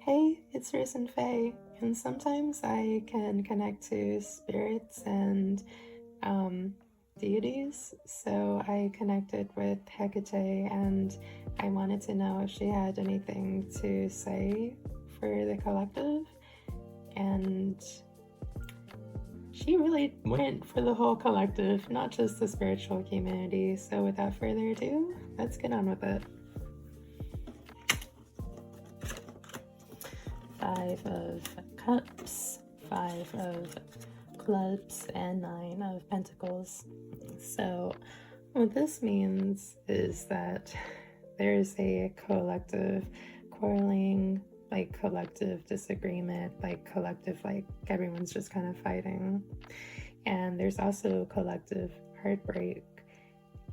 Hey, it's Risen Faye, and sometimes I can connect to spirits and um, deities. So I connected with Hecate, and I wanted to know if she had anything to say for the collective. And she really went for the whole collective, not just the spiritual community. So without further ado, let's get on with it. 5 of Cups, 5 of Clubs, and 9 of Pentacles. So what this means is that there's a collective quarreling, like collective disagreement, like collective, like everyone's just kind of fighting. And there's also collective heartbreak.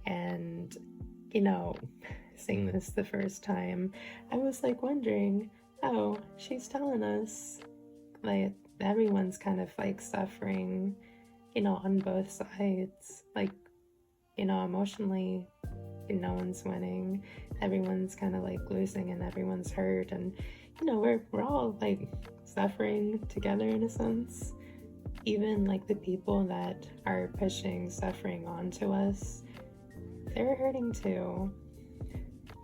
And, seeing this the first time, I was like wondering, oh, she's telling us like everyone's kind of like suffering, on both sides. Like, emotionally, no one's winning. Everyone's kind of like losing and everyone's hurt. And, we're all like suffering together in a sense. Even like the people that are pushing suffering onto us, they're hurting too.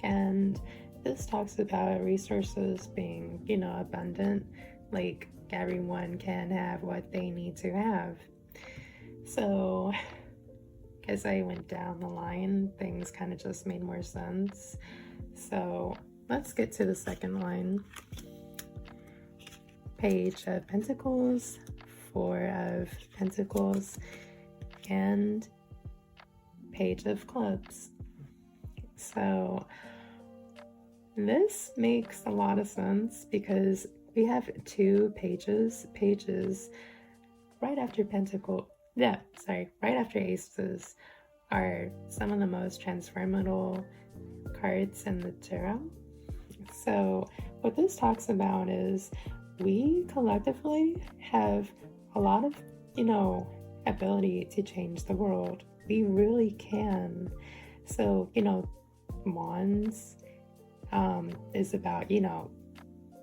And this talks about resources being, abundant, like everyone can have what they need to have. So as I went down the line, things kind of just made more sense. So let's get to the second line. Page of Pentacles, 4 of Pentacles, and Page of Clubs. So this makes a lot of sense because we have 2 pages right after right after Aces are some of the most transformational cards in the tarot. So what this talks about is we collectively have a lot of, ability to change the world. We really can. So, Wands is about,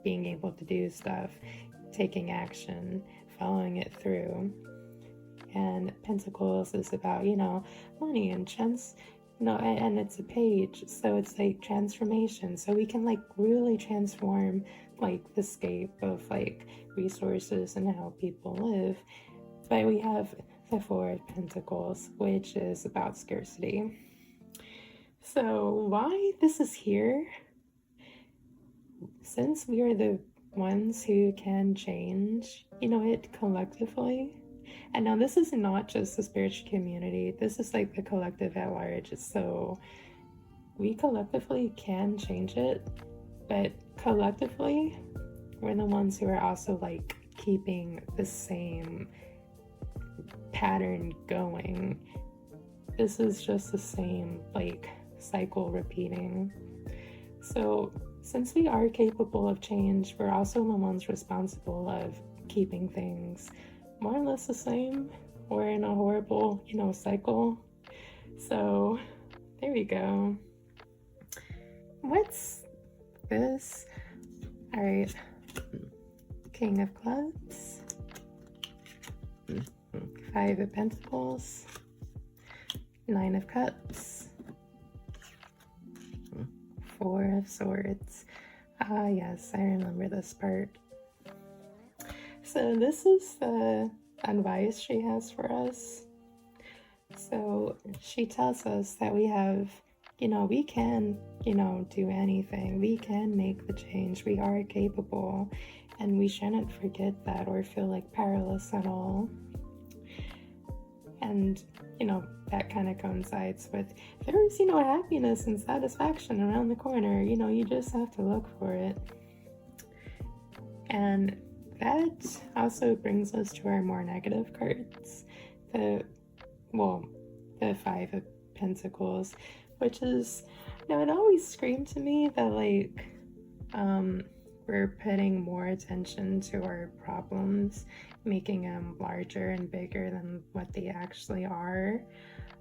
being able to do stuff, taking action, following it through. And Pentacles is about, money and chance, and it's a page. So it's like transformation. So we can like really transform like the scape of like resources and how people live. But we have the 4 of Pentacles, which is about scarcity. So why this is here, since we are the ones who can change, it collectively. And now this is not just the spiritual community, this is like the collective at large. So we collectively can change it, but collectively, we're the ones who are also like keeping the same pattern going. This is just the same like cycle repeating. So since we are capable of change, we're also the ones responsible of keeping things more or less the same or in a horrible, cycle. So there we go. What's this? All right. King of Clubs, 5 of Pentacles, 9 of Cups, 4 of Swords. Ah, yes, I remember this part. So this is the advice she has for us. So she tells us that we have, we can, do anything. We can make the change. We are capable, and we shouldn't forget that or feel like powerless at all. And, that kind of coincides with there's, happiness and satisfaction around the corner. You just have to look for it. And that also brings us to our more negative cards. The 5 of Pentacles, which is, it always screamed to me that like, we're putting more attention to our problems, making them larger and bigger than what they actually are.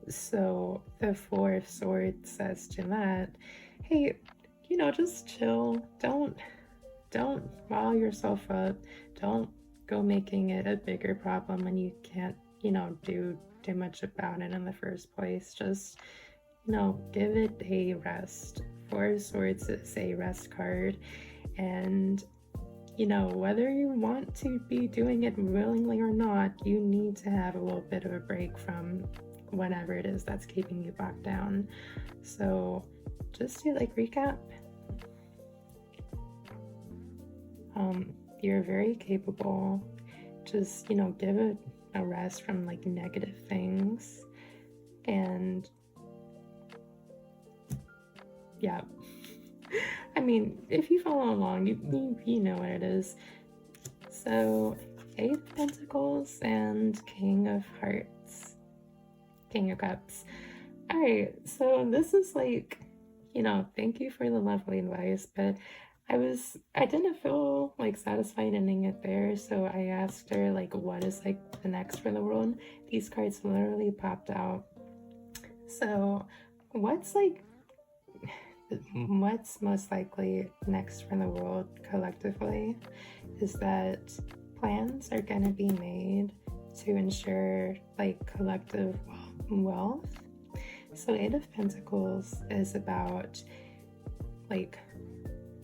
So the 4 of Swords says to that, hey, just chill. Don't don't rile yourself up. Don't go making it a bigger problem when you can't, do too much about it in the first place. Just, give it a rest. Four of Swords is a rest card, and whether you want to be doing it willingly or not, you need to have a little bit of a break from whatever it is that's keeping you bogged down. So just to recap, you're very capable. Just, give it a rest from negative things. And yeah. I mean, if you follow along, you know what it is. So, 8 of Pentacles and King of Hearts. King of Cups. Alright, so this is thank you for the lovely advice, but I didn't feel satisfied ending it there, so I asked her what is the next for the world. These cards literally popped out. So, what's most likely next for the world collectively is that plans are going to be made to ensure collective wealth. So 8 of Pentacles is about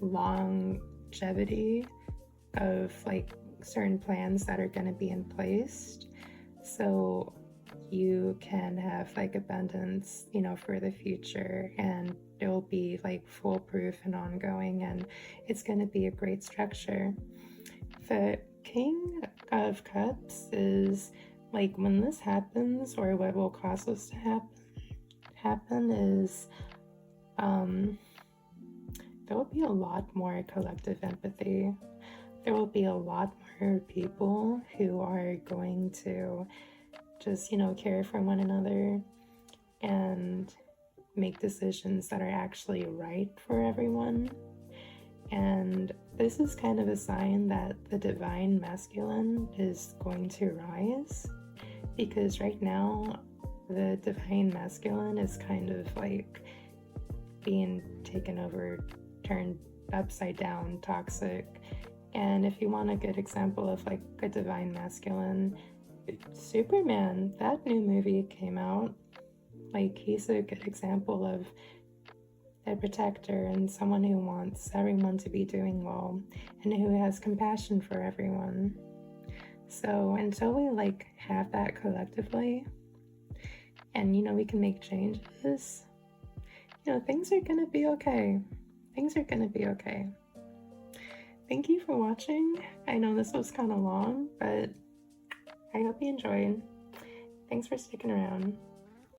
longevity of certain plans that are going to be in place, so you can have abundance for the future, and it'll be foolproof and ongoing, and it's going to be a great structure. The King of Cups is when this happens, or what will cause this to happen is there will be a lot more collective empathy. There will be a lot more people who are going to just care for one another and make decisions that are actually right for everyone. And this is kind of a sign that the divine masculine is going to rise, because right now the divine masculine is kind of being taken over, turned upside down, toxic. And if you want a good example of a divine masculine, Superman, that new movie came out, he's a good example of a protector and someone who wants everyone to be doing well and who has compassion for everyone. So until we have that collectively, and we can make changes, things are gonna be okay. Things are gonna be okay. Thank you for watching. I know this was kind of long, but I hope you enjoyed. Thanks for sticking around.